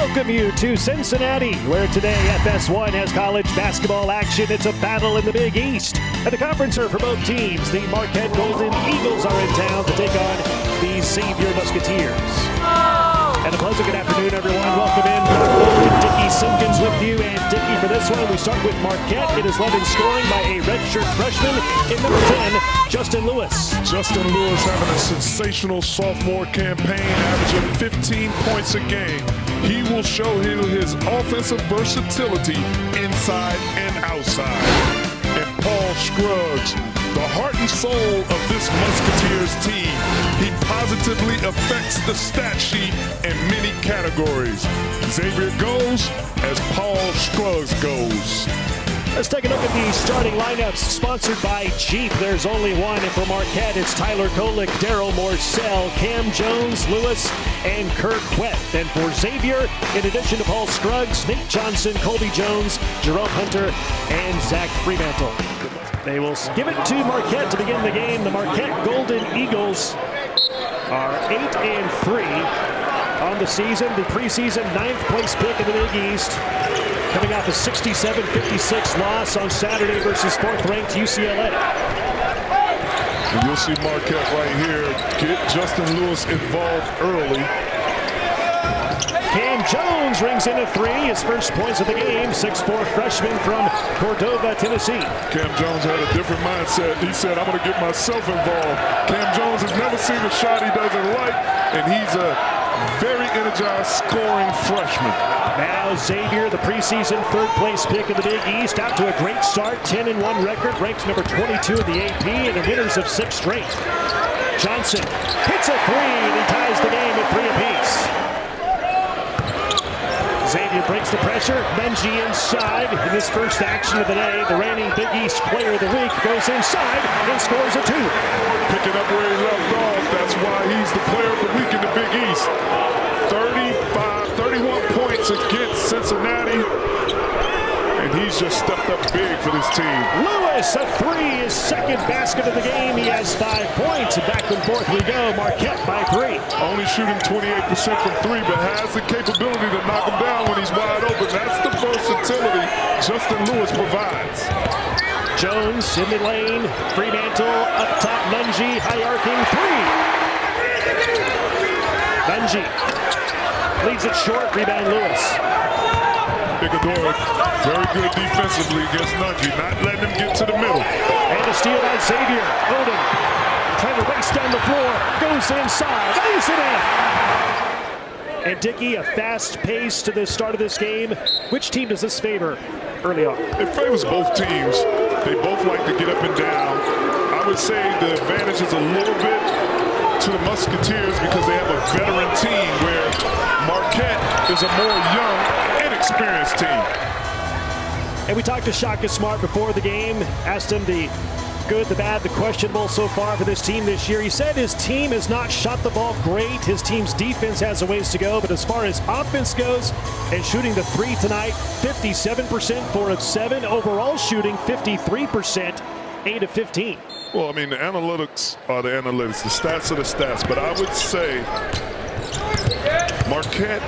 welcome you to Cincinnati, where today FS1 has college basketball action. It's a battle in the Big East. And the conferencer for both teams, the Marquette Golden Eagles, are in town to take on the Xavier Musketeers. And a pleasant good afternoon, everyone. Welcome in. Dickie Simpkins with you. And Dickie, for this one, we start with Marquette. It is led in scoring by a redshirt freshman in number 10, Justin Lewis. Justin Lewis having a sensational sophomore campaign, averaging 15 points a game. He will show you his offensive versatility inside and outside. And Paul Scruggs, the heart and soul of this Musketeers team. He positively affects the stat sheet in many categories. Xavier goes as Paul Scruggs goes. Let's take a look at the starting lineups sponsored by Jeep. There's only one, and for Marquette, it's Tyler Kolick, Daryl Morcell, Cam Jones, Lewis, and Kurt Weth. And for Xavier, in addition to Paul Scruggs, Nate Johnson, Colby Jones, Jerome Hunter, and Zach Fremantle. They will give it to Marquette to begin the game. The Marquette Golden Eagles are 8-3 on the season. The preseason 9th place pick in the Big East, coming off a 67-56 loss on Saturday versus 4th-ranked UCLA. And you'll see Marquette right here get Justin Lewis involved early. Cam Jones rings in a three, his first points of the game. 6'4" freshman from Cordova, Tennessee. Cam Jones had a different mindset. He said, I'm going to get myself involved. Cam Jones has never seen a shot he doesn't like, and he's a very energized scoring freshman. Now Xavier, the preseason 3rd place pick in the Big East, out to a great start, 10-1 record, ranked number 22 in the AP, and the winners of 6 straight. Johnson hits a three, and he ties the game at 3 apiece. Xavier breaks the pressure. Menji inside in his first action of the day. The reigning Big East Player of the Week goes inside and scores a 2. Picking up where he left off. That's why he's the Player of the Week in the Big East. 31 points against Cincinnati. And he's just stepped up big for this team. Lewis, a three, his second basket of the game. He has 5 points. Back and forth we go. Marquette by 3. Only shooting 28% from 3, but has the capability to knock him down when he's wide open. That's the versatility Justin Lewis provides. Jones in the lane. Fremantle up top. Nunji high arcing 3. Nunji leaves it short. Rebound Lewis. Igadora, very good defensively against Nunji, not letting him get to the middle. And a steal by Xavier. Odom trying to race down the floor, goes inside, lays it in. And Dickie, a fast pace to the start of this game. Which team does this favor early on? It favors both teams. They both like to get up and down. I would say the advantage is a little bit to the Musketeers because they have a veteran team, where Marquette is a more young, inexperienced team. And we talked to Shaka Smart before the game, asked him the good, the bad, the questionable so far for this team this year. He said his team has not shot the ball great. His team's defense has a ways to go, but as far as offense goes and shooting the 3 tonight, 57%, 4 of 7. Overall shooting 53%, 8 of 15. Well, I mean, the analytics are the analytics. The stats are the stats. But I would say Marquette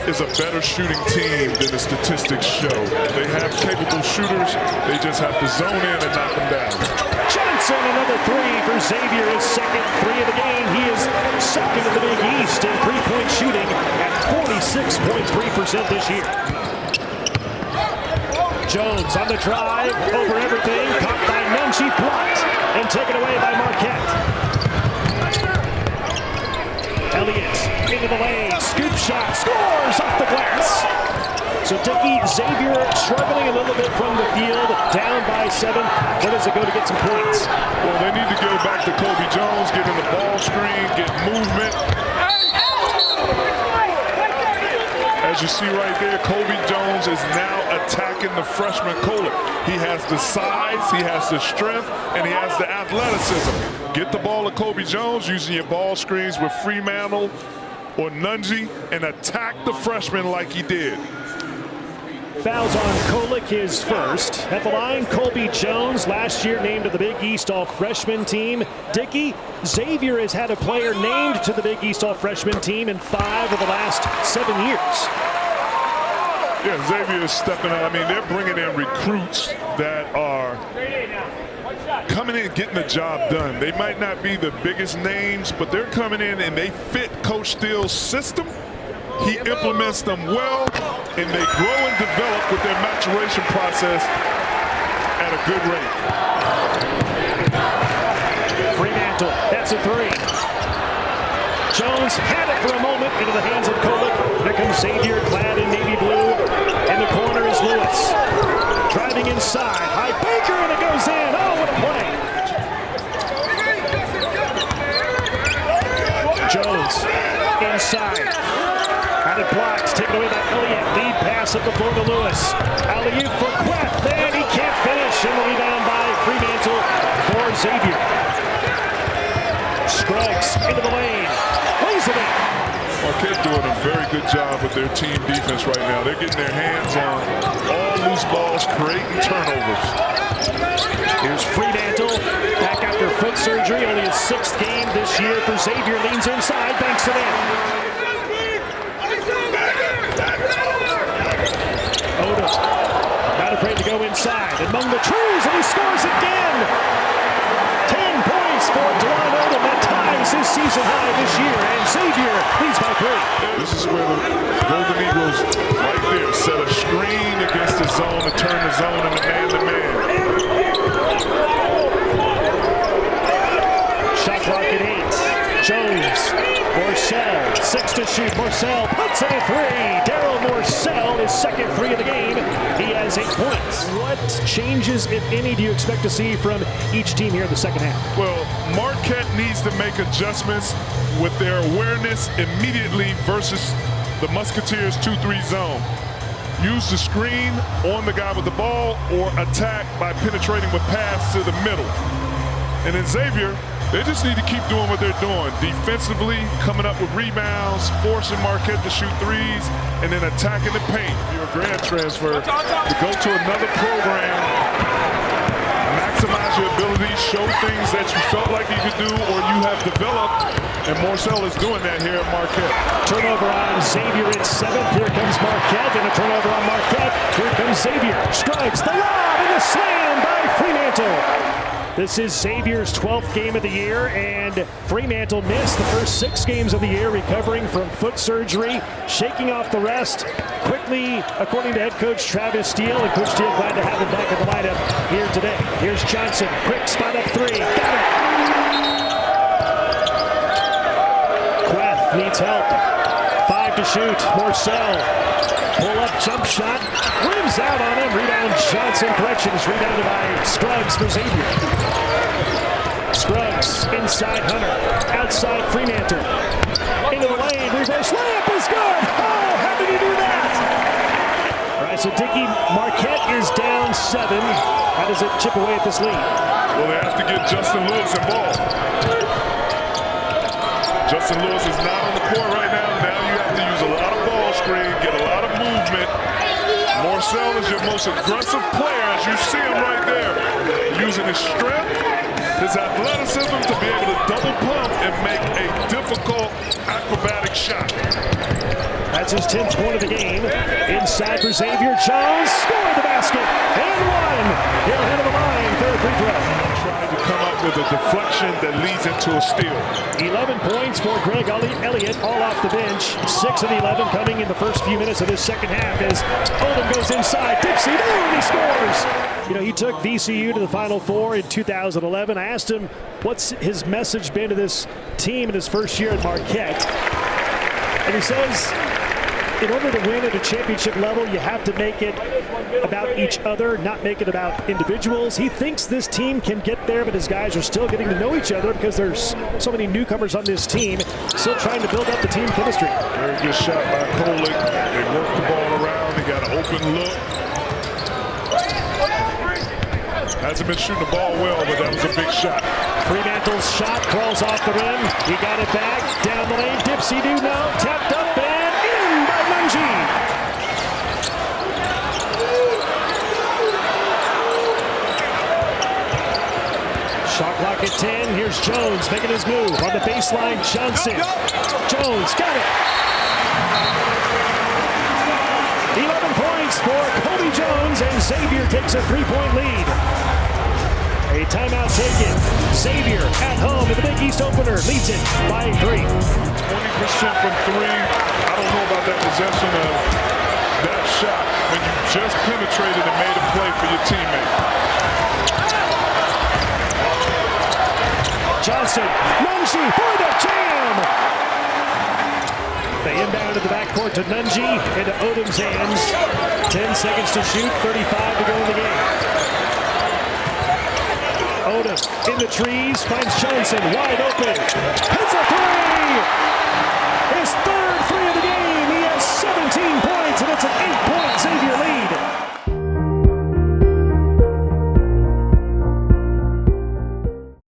is a better shooting team than the statistics show. They have capable shooters. They just have to zone in and knock them down. Johnson, another 3 for Xavier, his second 3 of the game. He is second in the Big East in three-point shooting at 46.3% this year. Jones on the drive, over everything, caught by Nunji, blocked, and taken away by Marquette. Elliott into the lane, scoop shot, scores off the glass. So Dickie, Xavier struggling a little bit from the field, down by 7. Where does it go to get some points? Well, they need to go back to Colby Jones, get in the ball screen, get movement. As you see right there, Colby Jones is now attacking the freshman Kolick. He has the size, he has the strength, and he has the athleticism. Get the ball to Colby Jones using your ball screens with Fremantle or Nunji and attack the freshman like he did. Fouls on Kolick, his first. At the line, Colby Jones, last year named to the Big East All-Freshman team. Dickie, Xavier has had a player named to the Big East All-Freshman team in 5 of the last 7 years. Yeah, Xavier is stepping up. I mean, they're bringing in recruits that are coming in, getting the job done. They might not be the biggest names, but they're coming in and they fit Coach Steele's system. He implements them well, and they grow and develop with their maturation process at a good rate. Fremantle, that's a three. Jones had it for a moment into the hands of Kolek. There comes Xavier, clad in navy blue. In the corner is Lewis. Driving inside, high Baker, and it goes in. Oh, what a play. Jones inside. Had it blocked, taken away by Elliott. Lead pass up the floor to Lewis. Alley-oop for Queth, and he can't finish. And the rebound by Fremantle for Xavier. Scruggs into the lane. Lays it in. Marquette doing a very good job with their team defense right now. They're getting their hands on all loose balls, creating turnovers. Here's Fremantle back after foot surgery. Only his 6th game this year for Xavier. Leans inside, banks it in. Odom, not afraid to go inside. Among the trees, and he scores again. 10 points for Dewan Odom. That ties his season high this year, and Xavier leads by 3. This is where the Golden Eagles, right there, set a screen against the zone to turn the zone into man-to-man. Shot clock at 8. Jones, Morcell, 6 to shoot. Morcell puts in a 3. Daryl Morcell, his 2nd 3 of the game. He has 8 points. What changes, if any, do you expect to see from each team here in the second half? Well, Marquette needs to make adjustments with their awareness immediately versus the Musketeers 2-3 zone. Use the screen on the guy with the ball or attack by penetrating with pass to the middle. And then Xavier, they just need to keep doing what they're doing. Defensively, coming up with rebounds, forcing Marquette to shoot threes, and then attacking the paint. If you're a grad transfer, to go to another program, maximize your ability, show things that you felt like you could do or you have developed, and Morcell is doing that here at Marquette. Turnover on Xavier in 7th. Here comes Marquette, and a turnover on Marquette. Here comes Xavier. Strikes the lob, and the slam by Fremantle. This is Xavier's 12th game of the year, and Fremantle missed the first 6 games of the year, recovering from foot surgery, shaking off the rest quickly, according to head coach Travis Steele. And Coach Steele glad to have him back in the lineup here today. Here's Johnson, quick spot up 3, got it. Queth needs help. 5 to shoot. Morcell, pull up jump shot, rims out on him. Rebound Johnson. Correction is rebounded by Scruggs for Xavier. Scruggs inside Hunter, outside Fremantle, into the lane, reverse layup is good. Oh, how did he do that? All right, so Dickey, Marquette is down 7. How does it chip away at this lead? Well, they have to get Justin Lewis involved. Justin Lewis is not on the court right now. Now you have to use a lot of ball screen, get a lot of movement. Morcell is your most aggressive player, as you see him right there. Using his strength, his athleticism to be able to double pump and make a difficult acrobatic shot. That's his 10th point of the game. Inside for Xavier. Jones scored the basket and 1. He'll head of the line for a free throw. Trying to come up with a deflection that leads into a steal. 11 points for Greg Elliott, all off the bench. 6 of the 11 coming in the first few minutes of this second half as Odom goes inside. Dipsy, and he scores. You know, he took VCU to the Final Four in 2011. I asked him what's his message been to this team in his first year at Marquette. And he says, in order to win at a championship level, you have to make it about each other, not make it about individuals. He thinks this team can get there, but his guys are still getting to know each other because there's so many newcomers on this team, still trying to build up the team chemistry. Very good shot by Kolek. They work the ball around. They got an open look. Hasn't been shooting the ball well, but that was a big shot. Fremantle's shot crawls off the rim. He got it back. Down the lane. Dipsy do no. Tapped up and in by Lungi. Shot clock at 10. Here's Jones making his move on the baseline. Johnson. Jones got it. 11 points. for Kobe Jones, and Xavier takes a three-point lead. A timeout taken. Xavier at home in the Big East opener leads it by 3. 20% from 3. I don't know about that possession of that shot when you just penetrated and made a play for your teammate. Johnson, Nunji for the jam! They inbound to the backcourt to Nunji, into Odom's hands. 10 seconds to shoot, 35 to go in the game. Odom in the trees, finds Johnson wide open. Hits a three! His third three of the game. He has 17 points, and it's an 8-point Xavier lead.